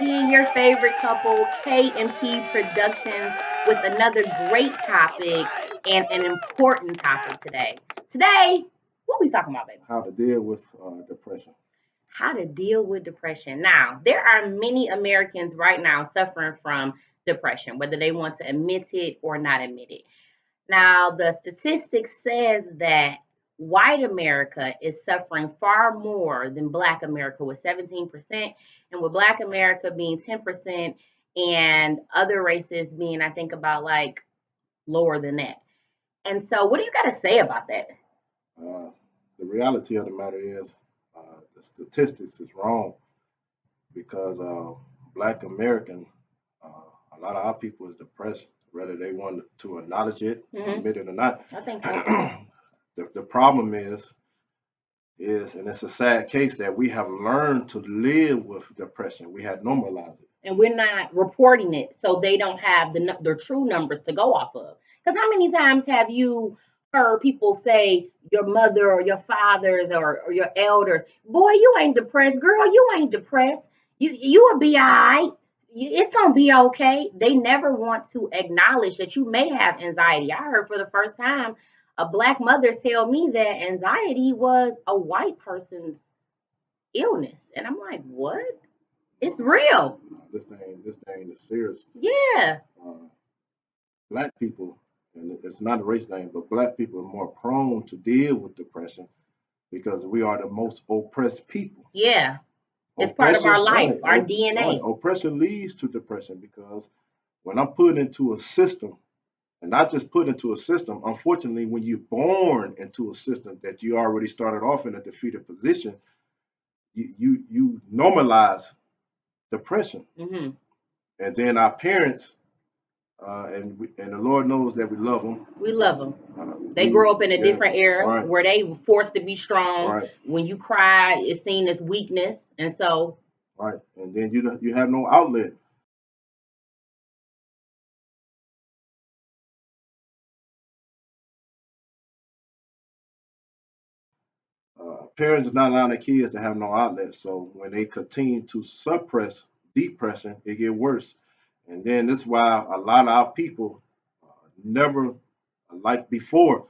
again your favorite couple, K and P Productions, with another great topic and an important topic today. Today, what we talking about, baby? How to deal with depression. How to deal with depression. Now, there are many Americans right now suffering from depression, whether they want to admit it or not admit it. Now, the statistics says that white America is suffering far more than Black America with 17%, and with Black America being 10%, and other races being, I think, about like lower than that. And so, what do you got to say about that? Uh, the reality of the matter is the statistics is wrong because Black American, a lot of our people is depressed, whether they want to acknowledge it, admit it or not. I think so. The problem is, and it's a sad case that we have learned to live with depression. We had normalized it. And we're not reporting it, so they don't have the true numbers to go off of. Because how many times have you heard people say your mother or your fathers or your elders, boy, you ain't depressed, girl, you ain't depressed, you will be all right, it's gonna be okay. They never want to acknowledge that you may have anxiety. I heard for the first time a Black mother tell me that anxiety was a white person's illness, and I'm like, what? It's real. This thing is serious. Yeah. Black people, and it's not a race thing, but Black people are more prone to deal with depression because we are the most oppressed people. Yeah. It's part of our life, right, our DNA. Right. Oppression leads to depression because when I'm put into a system, and not just put into a system, unfortunately, when you're born into a system that you already started off in a defeated position, you normalize depression. Mm-hmm. And then our parents, and the Lord knows that we love them. We love them. They grow up in a different era where they were forced to be strong. Right. When you cry, it's seen as weakness, and so. Right, and then you have no outlet. Parents are not allowing their kids to have no outlet, so when they continue to suppress depression, it get worse. And then this is why a lot of our people never, like before,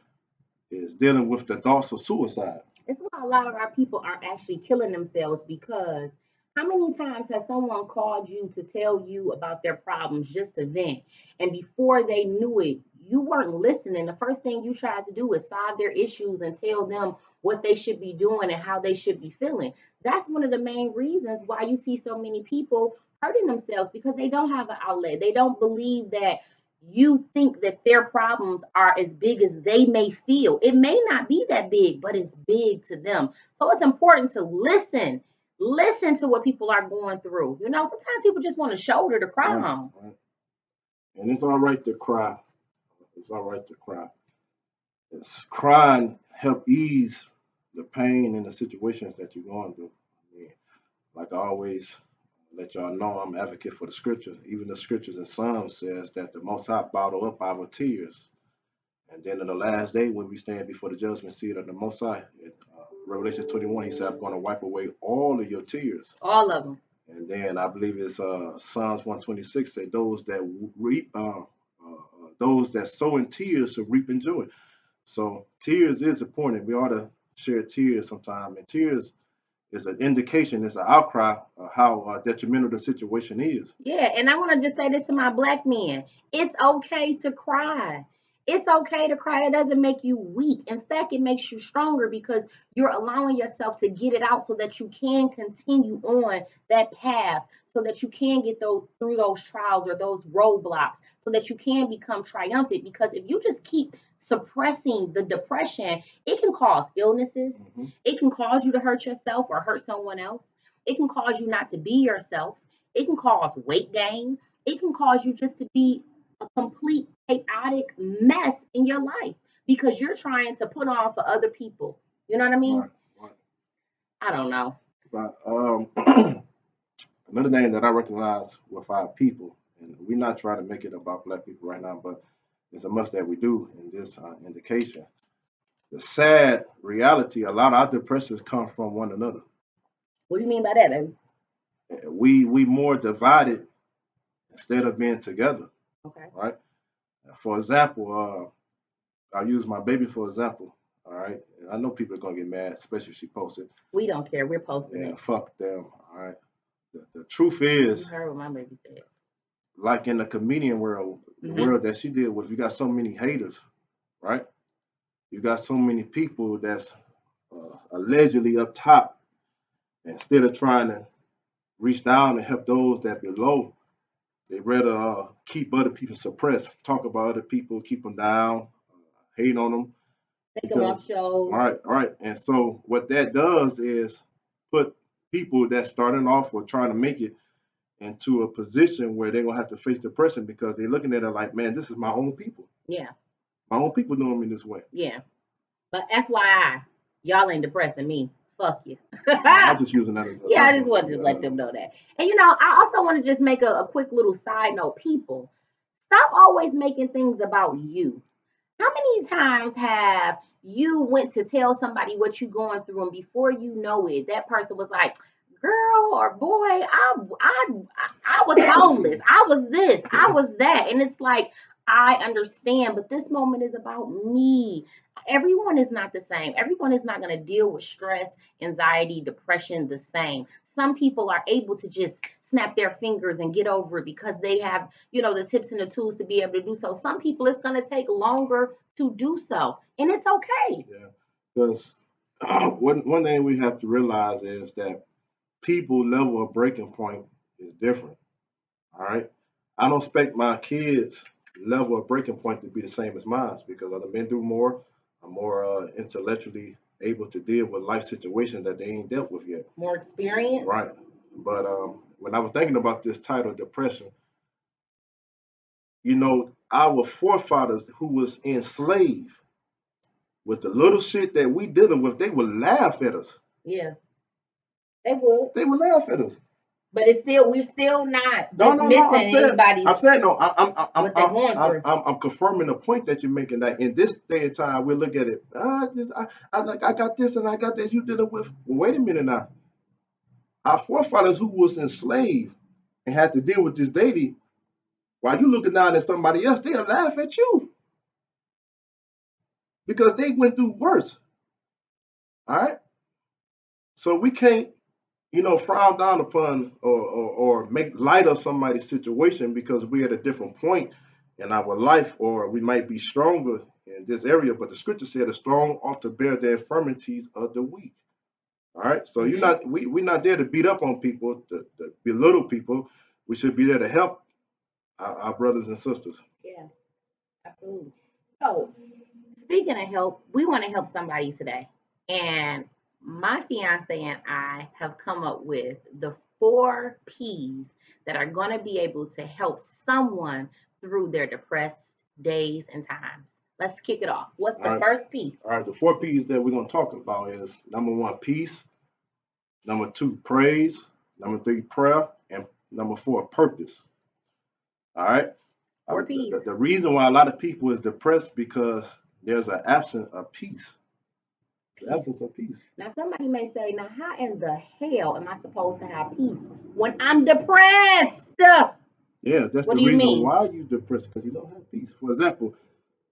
is dealing with the thoughts of suicide. It's why a lot of our people are actually killing themselves because how many times has someone called you to tell you about their problems just to vent? And before they knew it, you weren't listening. The first thing you tried to do is solve their issues and tell them what they should be doing and how they should be feeling. That's one of the main reasons why you see so many people hurting themselves because they don't have an outlet. They don't believe that you think that their problems are as big as they may feel. It may not be that big, but it's big to them. So it's important to listen. Listen to what people are going through. You know, sometimes people just want a shoulder to cry on. Right. And it's all right to cry. It's all right to cry. It's crying help ease the pain and the situations that you're going through. I mean, like I always let y'all know, I'm an advocate for the scriptures. Even the scriptures in Psalms says that the Most High bottle up our tears. And then in the last day, when we stand before the judgment seat of the Most High, Revelation 21, he said, I'm going to wipe away all of your tears. All of them. And then I believe it's Psalms 126 say those that reap, those that sow in tears shall reap in joy. So tears is important. We ought to share tears sometime. And tears is an indication, it's an outcry of how detrimental the situation is. Yeah, and I want to just say this to my Black men. It's okay to cry. It's okay to cry. It doesn't make you weak. In fact, it makes you stronger because you're allowing yourself to get it out so that you can continue on that path, so that you can get through those trials or those roadblocks, so that you can become triumphant. Because if you just keep suppressing the depression, it can cause illnesses. Mm-hmm. It can cause you to hurt yourself or hurt someone else. It can cause you not to be yourself. It can cause weight gain. It can cause you just to be a complete chaotic mess in your life because you're trying to put on for other people. You know what I mean? Right. I don't know. But another thing that I recognize with our people, and we're not trying to make it about Black people right now, but it's a must that we do in this indication. The sad reality, a lot of our depressions come from one another. What do you mean by that, baby? We more divided instead of being together, Okay. right? For example, I'll use my baby for example. All right, and I know people are gonna get mad, especially if she posts it. We don't care. We're posting Yeah, it. fuck them. All right. The truth You is, heard what my baby said. like in the comedian world, the Hmm. world that she did with, you got so many haters, right? You got so many people that's allegedly up top. Instead of trying to reach down and help those that below, they rather keep other people suppressed, talk about other people, keep them down, hate on them. Take them Because, off shows. all right. And so what that does is put people that's starting off or trying to make it into a position where they're gonna have to face depression because they're looking at it like, man, this is my own people. Yeah. My own people doing me this way. Yeah. But FYI, y'all ain't depressing me. Fuck you. I'm just using that as an Yeah, I just example. want to just let them know that. And I also want to just make a quick little side note. People, stop always making things about you. How many times have you went to tell somebody what you're going through, and before you know it, that person was like, "Girl or boy, I was homeless. I was this. I was that," and it's like, I understand, but this moment is about me. Everyone is not the same. Everyone is not going to deal with stress, anxiety, depression the same. Some people are able to just snap their fingers and get over it because they have, the tips and the tools to be able to do so. Some people it's going to take longer to do so, and it's okay. Yeah, because one thing we have to realize is that people level of breaking point is different. All right, I don't expect my kids' level of breaking point to be the same as mine because I've been through more. I'm more intellectually able to deal with life situations that they ain't dealt with yet. More experience. Right, but when I was thinking about this title, depression, our forefathers who was enslaved with the little shit that we dealing with, they would laugh at us. Yeah, they would. They would laugh at us. But we're still not No, no, no. dismissing anybody's I'm saying no. what they're going through. I'm confirming the point that you're making. That in this day and time, we look at it. I got this and I got this. You dealing with? Well, wait a minute now. Our forefathers who was enslaved and had to deal with this daily, while you looking down at somebody else, they'll laugh at you because they went through worse. All right. So we can't frown down upon or make light of somebody's situation because we're at a different point in our life, or we might be stronger in this area. But the scripture said, "The strong ought to bear the infirmities of the weak." All right, so Mhm. we're not there to beat up on people, to belittle people. We should be there to help our brothers and sisters. Yeah, absolutely. So, speaking of help, we want to help somebody today. And my fiance and I have come up with the 4 P's that are going to be able to help someone through their depressed days and times. Let's kick it off. What's All the right, first P? all right. The 4 P's that we're gonna talk about is number one, peace. Number two, praise. Number three, prayer, and number four, purpose. All right. 4 P's. The reason why a lot of people is depressed because there's an absence of peace. The absence of peace. Now, somebody may say, now, how in the hell am I supposed to have peace when I'm depressed? Yeah, that's What the do you reason mean? why you depressed because you don't have peace. For example,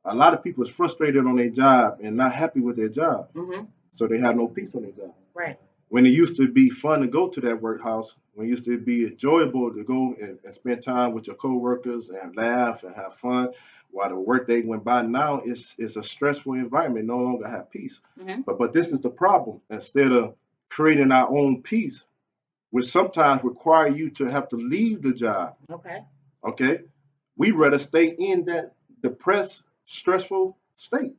a lot of people is frustrated on their job and not happy with their job, Mm-hmm. so they have no peace on their job. Right. When it used to be fun to go to that workhouse, when it used to be enjoyable to go and spend time with your coworkers and laugh and have fun while the workday went by, now it's a stressful environment, no longer have peace. Mm-hmm. But this is the problem. Instead of creating our own peace, which sometimes require you to have to leave the job, Okay. okay, we rather stay in that depressed, stressful state.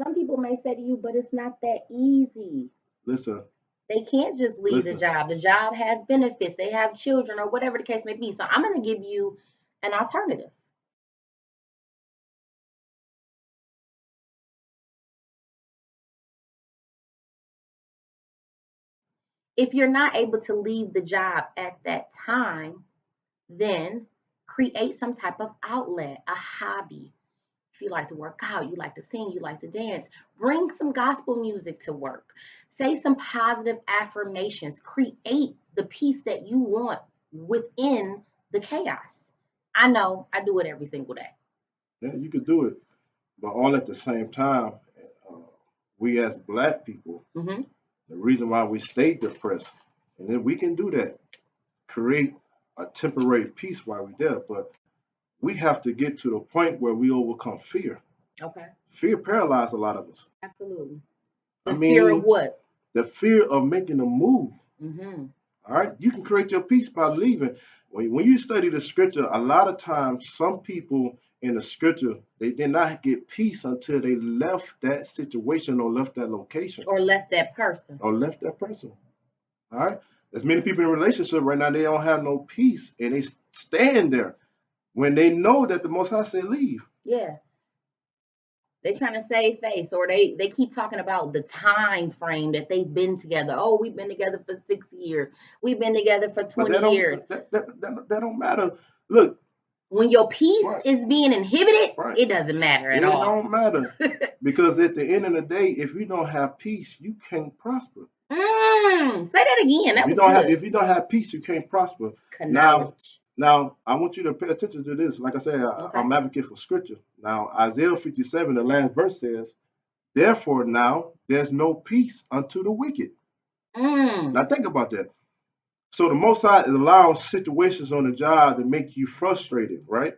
Some people may say to you, but it's not that easy. Listen, They can't just leave the listen. job. The job has benefits. They have children or whatever the case may be. So I'm going to give you an alternative. If you're not able to leave the job at that time, then create some type of outlet, a hobby. If you like to work out, you like to sing, you like to dance, bring some gospel music to work. Say some positive affirmations. Create the peace that you want within the chaos. I know I do it every single day. Yeah, you could do it, but all at the same time, uh, we as black people, Hmm. the reason why we stay depressed, and then we can do that, create a temporary peace while we're there, but we have to get to the point where we overcome fear. Okay, Fear paralyzes a lot of us. absolutely. I The fear of mean, what? the fear of making a move. Hmm. All right, you can create your peace by leaving. When you study the scripture, a lot of times some people in the scripture they did not get peace until they left that situation or left that location Or left that person. or left that person. All right, there's many people in a relationship right now they don't have no peace and they stand there when they know that the Most High said leave. Yeah. They trying to save face, or they keep talking about the time frame that they've been together. Oh, we've been together for 6 years. We've been together for But 20 years. that don't matter. Look, When your peace right, is being inhibited, right. it doesn't matter at It all. don't matter because at the end of the day, if you don't have peace, you can't prosper. Say that again. That was good. If you don't have peace, you can't prosper. Now, Knowledge. now I want you to pay attention to this. Like I said, Okay. I'm advocate for scripture. Now, Isaiah 57, the last verse says, "Therefore now there's no peace unto the wicked." Now think about that. So the Most High is allowing situations on the job that make you frustrated, right?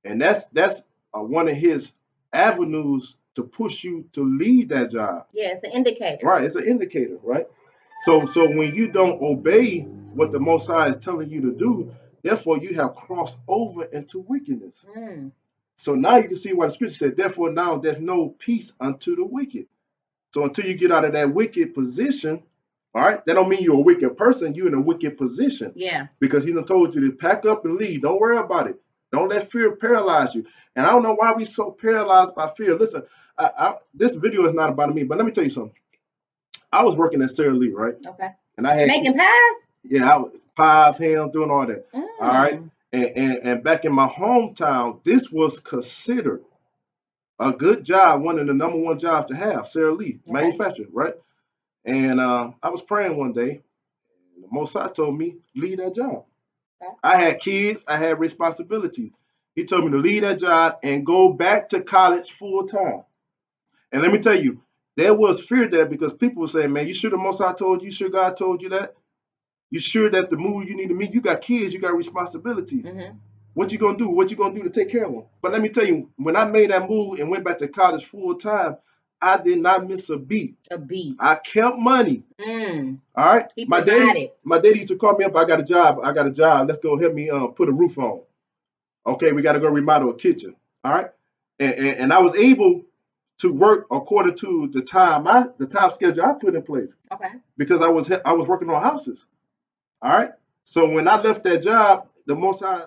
And that's one of His avenues to push you to leave that job. Yeah, it's an indicator. Right, it's an indicator, right? So when you don't obey what the Most High is telling you to do, therefore you have crossed over into wickedness. Mm. So now you can see why the scripture said, therefore now there's no peace unto the wicked. So until you get out of that wicked position, all right, that don't mean you're a wicked person, you're in a wicked position. Yeah. Because He done told you to pack up and leave. Don't worry about it. Don't let fear paralyze you. And I don't know why we so paralyzed by fear. Listen, this video is not about me, but let me tell you something. I was working at Sara Lee, right? Okay. And I had Making pies? yeah, I was pies, ham, doing all that. Mm. All right. And back in my hometown, this was considered a good job, one of the number one jobs to have, Sara Lee, Okay. manufacturer, right? And I was praying one day, and the Most High told me, leave that job. Okay. I had kids, I had responsibilities. He told me to leave that job and go back to college full time. And let me tell you, there was fear there because people were saying, man, you sure the Most High told you, sure God told you that? You sure that the move you need to meet, you got kids, you got responsibilities. Mm-hmm. What you gonna do? What you gonna do to take care of them? But let me tell you, when I made that move and went back to college full time, I did not miss a beat. A beat. I kept money. Mm. All right. He My provided. daddy used to call me up. I got a job. Let's go help me put a roof on. Okay, we got to go remodel a kitchen. All right. And I was able to work according to the time schedule I put in place Okay. because I was working on houses. All right. So when I left that job, the Most High